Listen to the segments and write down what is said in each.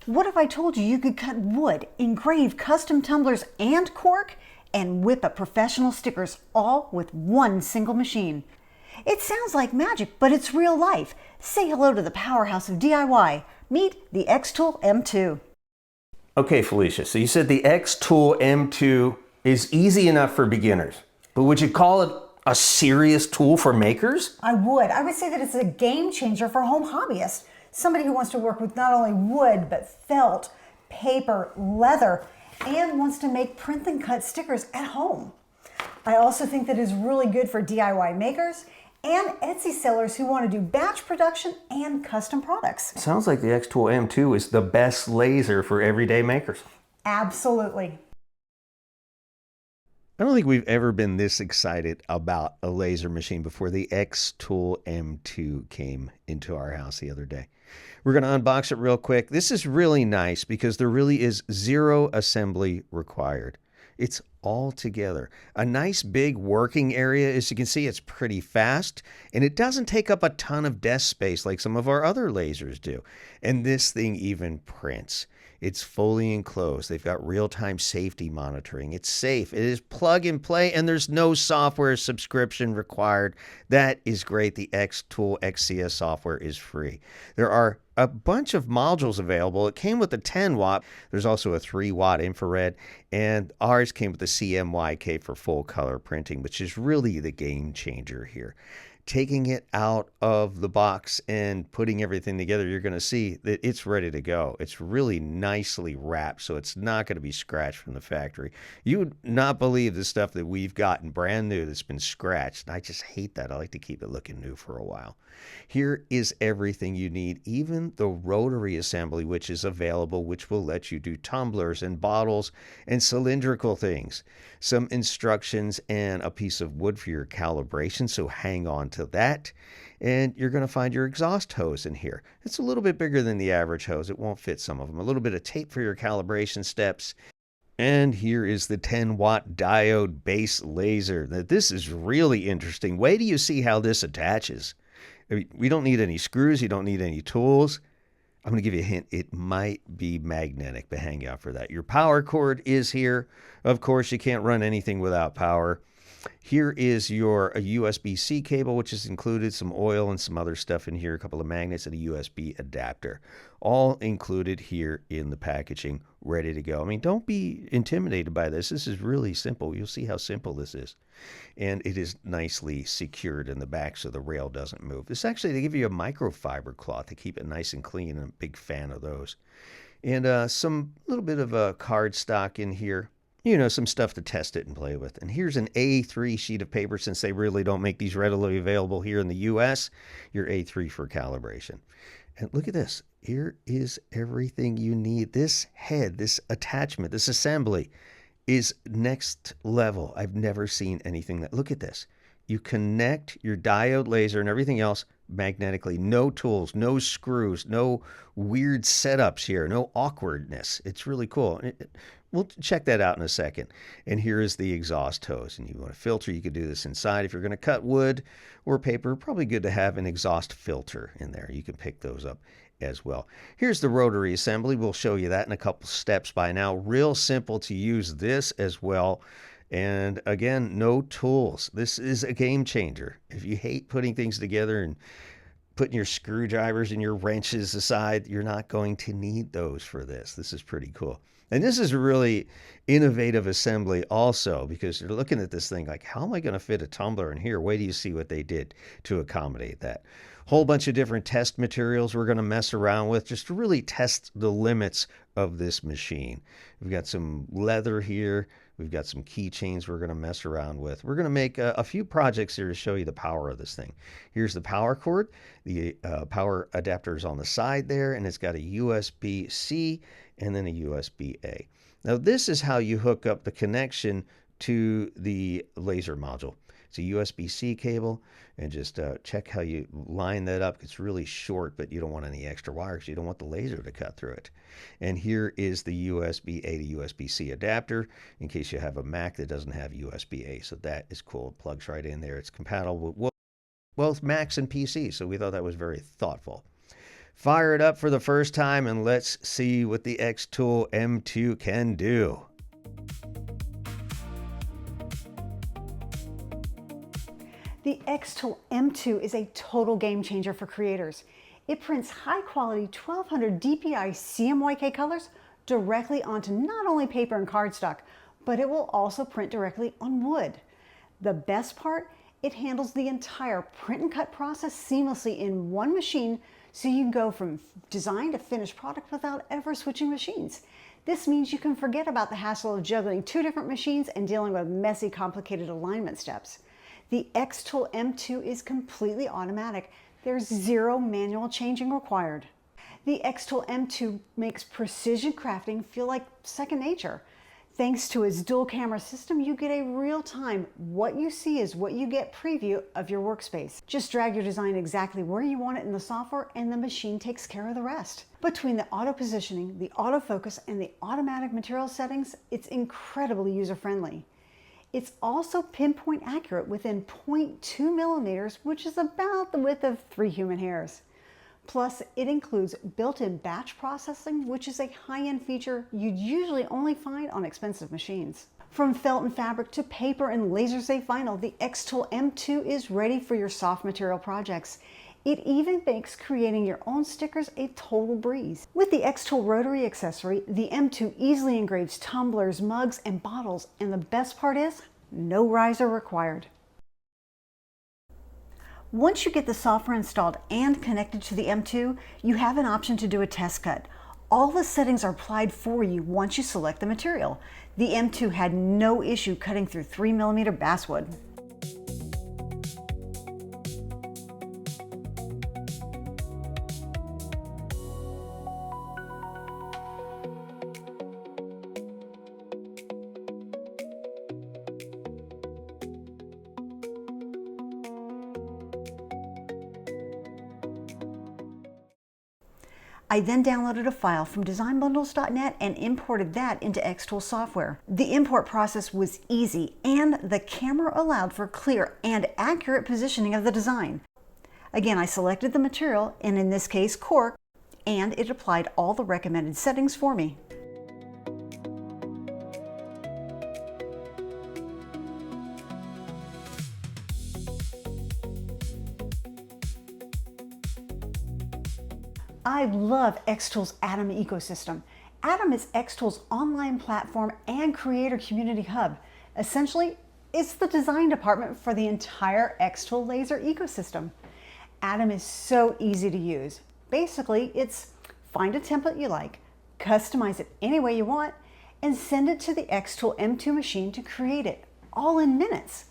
What if I told you you could cut wood, engrave custom tumblers and cork, and whip up professional stickers all with one single machine? It sounds like magic, but it's real life. Say hello to the powerhouse of DIY. Meet the xTool M2. Okay, Felicia, so you said the xTool M2 is easy enough for beginners, but would you call it a serious tool for makers? I would say that it's a game changer for home hobbyists. Somebody who wants to work with not only wood, but felt, paper, leather, and wants to make print and cut stickers at home. I also think that it's really good for DIY makers and Etsy sellers who want to do batch production and custom products. Sounds like the xTool M2 is the best laser for everyday makers. Absolutely. I don't think we've ever been this excited about a laser machine before the xTool M2 came into our house the other day. We're going to unbox it real quick. This is really nice because there really is zero assembly required. It's all together. A nice big working area. As you can see, it's pretty fast and it doesn't take up a ton of desk space like some of our other lasers do. And this thing even prints. It's fully enclosed. They've got real-time safety monitoring. It's safe. It is plug and play, and there's no software subscription required. That is great. The xTool XCS software is free. There are a bunch of modules available. It came with a 10 watt. There's also a 3 watt infrared, and ours came with the CMYK for full color printing, which is really the game changer here. Taking it out of the box and putting everything together, you're going to see that it's ready to go. It's really nicely wrapped, so it's not going to be scratched from the factory. You would not believe the stuff that we've gotten brand new that's been scratched. I just hate that. I like to keep it looking new for a while. Here is everything you need, even the rotary assembly, which is available, which will let you do tumblers and bottles and cylindrical things. Some instructions and a piece of wood for your calibration, so hang on to that. And you're going to find your exhaust hose in here. It's a little bit bigger than the average hose. It won't fit some of them. A little bit of tape for your calibration steps. And here is the 10 watt diode base laser. Now, this is really interesting. Wait till you see how this attaches. We don't need any screws. You don't need any tools. I'm going to give you a hint. It might be magnetic, but hang out for that. Your power cord is here. Of course, you can't run anything without power. Here is your USB-C cable, which is included, some oil and some other stuff in here, a couple of magnets and a USB adapter. All included here in the packaging, ready to go. I mean, don't be intimidated by this. This is really simple. You'll see how simple this is. And it is nicely secured in the back so the rail doesn't move. This actually, they give you a microfiber cloth to keep it nice and clean. I'm a big fan of those. And some little bit of a card stock in here. You know, some stuff to test it and play with. And here's an A3 sheet of paper. Since they really don't make these readily available here in the US, your A3 for calibration. And look at this. Here is everything you need. This head, this attachment, this assembly is next level. I've never seen anything that, look at this. You connect your diode laser and everything else magnetically. No tools, no screws, no weird setups here, no awkwardness. It's really cool. We'll check that out in a second. And here is the exhaust hose. And you want to filter, you could do this inside. If you're going to cut wood or paper, probably good to have an exhaust filter in there. You can pick those up as well. Here's the rotary assembly. We'll show you that in a couple steps by now. Real simple to use this as well. And again, no tools. This is a game changer. If you hate putting things together and putting your screwdrivers and your wrenches aside, you're not going to need those for this. This is pretty cool. And this is a really innovative assembly also, because you're looking at this thing like, how am I going to fit a tumbler in here? Wait till you see what they did to accommodate that. Whole bunch of different test materials we're going to mess around with just to really test the limits of this machine. We've got some leather here. We've got some keychains we're going to mess around with. We're going to make a few projects here to show you the power of this thing. Here's the power cord. The power adapter is on the side there, and it's got a USB-C and then a USB-A. Now, this is how you hook up the connection to the laser module. It's a USB-C cable, and just check how you line that up. It's really short, but you don't want any extra wires. You don't want the laser to cut through it. And here is the USB-A to USB-C adapter in case you have a Mac that doesn't have USB-A. So that is cool. It plugs right in there. It's compatible with both Macs and PCs, so we thought that was very thoughtful. Fire it up for the first time and let's see what the xTool M2 can do. The xTool M2 is a total game changer for creators. It prints high-quality 1200 DPI CMYK colors directly onto not only paper and cardstock, but it will also print directly on wood. The best part, it handles the entire print and cut process seamlessly in one machine, so you can go from design to finished product without ever switching machines. This means you can forget about the hassle of juggling 2 different machines and dealing with messy, complicated alignment steps. The xTool M2 is completely automatic. There's 0 manual changing required. The xTool M2 makes precision crafting feel like second nature. Thanks to its dual camera system, you get a real-time, what you see is what you get preview of your workspace. Just drag your design exactly where you want it in the software and the machine takes care of the rest. Between the auto positioning, the autofocus, and the automatic material settings, it's incredibly user-friendly. It's also pinpoint accurate within 0.2 millimeters, which is about the width of 3 human hairs. Plus, it includes built-in batch processing, which is a high-end feature you'd usually only find on expensive machines. From felt and fabric to paper and laser-safe vinyl, the xTool M2 is ready for your soft material projects. It even makes creating your own stickers a total breeze. With the xTool rotary accessory, the M2 easily engraves tumblers, mugs, and bottles, and the best part is, no riser required. Once you get the software installed and connected to the M2, you have an option to do a test cut. All the settings are applied for you once you select the material. The M2 had no issue cutting through 3mm basswood. I then downloaded a file from designbundles.net and imported that into xTool software. The import process was easy, and the camera allowed for clear and accurate positioning of the design. Again, I selected the material, and in this case, Cork, and it applied all the recommended settings for me. I love xTool's Atomm ecosystem. Atomm is xTool's online platform and creator community hub. Essentially, it's the design department for the entire xTool laser ecosystem. Atomm is so easy to use. Basically, it's find a template you like, customize it any way you want, and send it to the xTool M2 machine to create it, all in minutes.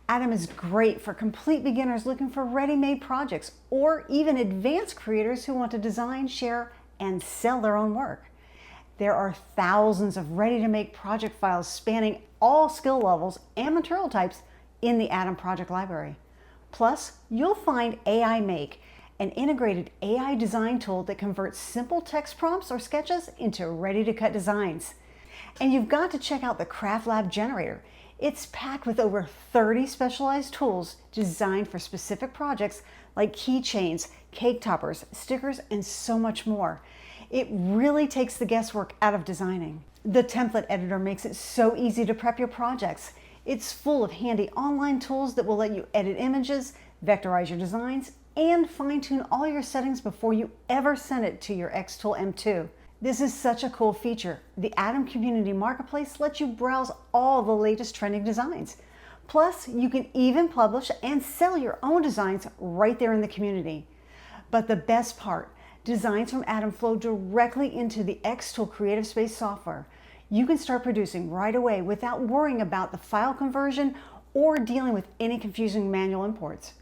Atomm is great for complete beginners looking for ready-made projects, or even advanced creators who want to design, share, and sell their own work. There are thousands of ready-to-make project files spanning all skill levels and material types in the Atomm project library. Plus, you'll find AI Make, an integrated AI design tool that converts simple text prompts or sketches into ready-to-cut designs. And you've got to check out the Craft Lab generator. It's packed with over 30 specialized tools designed for specific projects like keychains, cake toppers, stickers, and so much more. It really takes the guesswork out of designing. The template editor makes it so easy to prep your projects. It's full of handy online tools that will let you edit images, vectorize your designs, and fine-tune all your settings before you ever send it to your xTool M2. This is such a cool feature. The Atomm Community Marketplace lets you browse all the latest trending designs. Plus, you can even publish and sell your own designs right there in the community. But the best part, designs from Atomm flow directly into the xTool Creative Space software. You can start producing right away without worrying about the file conversion or dealing with any confusing manual imports.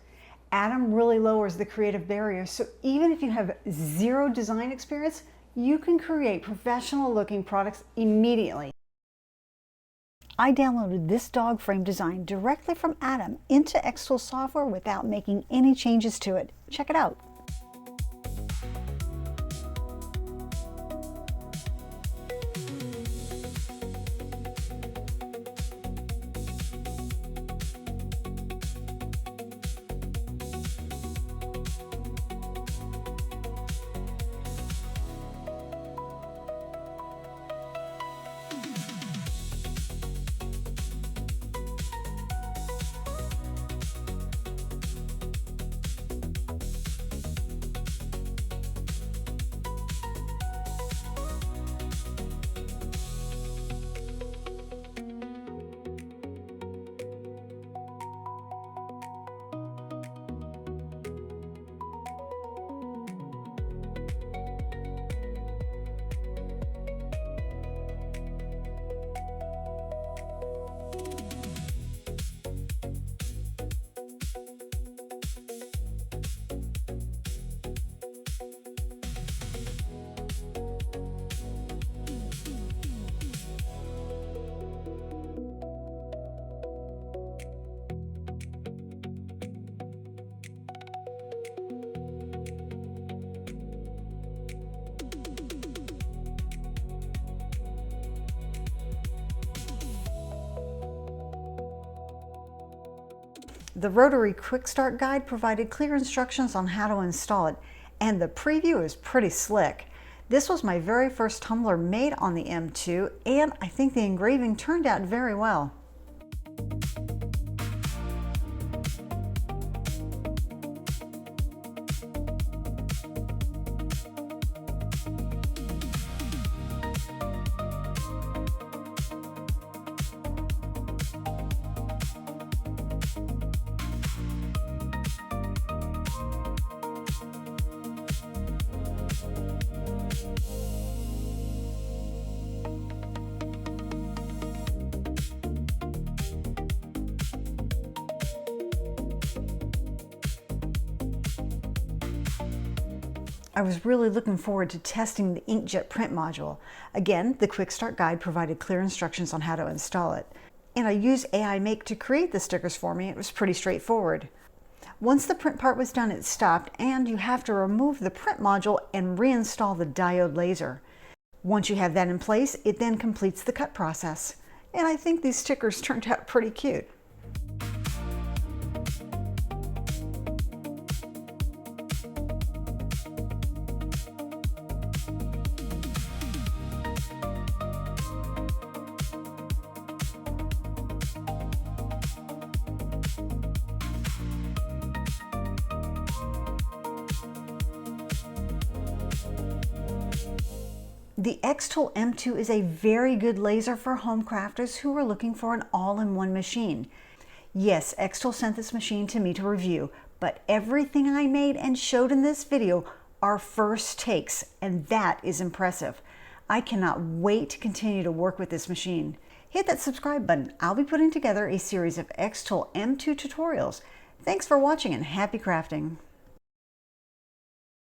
Atomm really lowers the creative barrier, so even if you have zero design experience, you can create professional-looking products immediately. I downloaded this dog frame design directly from Atomm into xTool software without making any changes to it. Check it out. The Rotary Quick Start Guide provided clear instructions on how to install it, and the preview is pretty slick. This was my very first tumbler made on the M2, and I think the engraving turned out very well. I was really looking forward to testing the inkjet print module. Again, the Quick Start Guide provided clear instructions on how to install it. And I used AI Make to create the stickers for me. It was pretty straightforward. Once the print part was done, it stopped, and you have to remove the print module and reinstall the diode laser. Once you have that in place, it then completes the cut process. And I think these stickers turned out pretty cute. The xTool M2 is a very good laser for home crafters who are looking for an all-in-one machine. Yes, xTool sent this machine to me to review, but everything I made and showed in this video are first takes, and that is impressive. I cannot wait to continue to work with this machine. Hit that subscribe button. I'll be putting together a series of xTool M2 tutorials. Thanks for watching and happy crafting.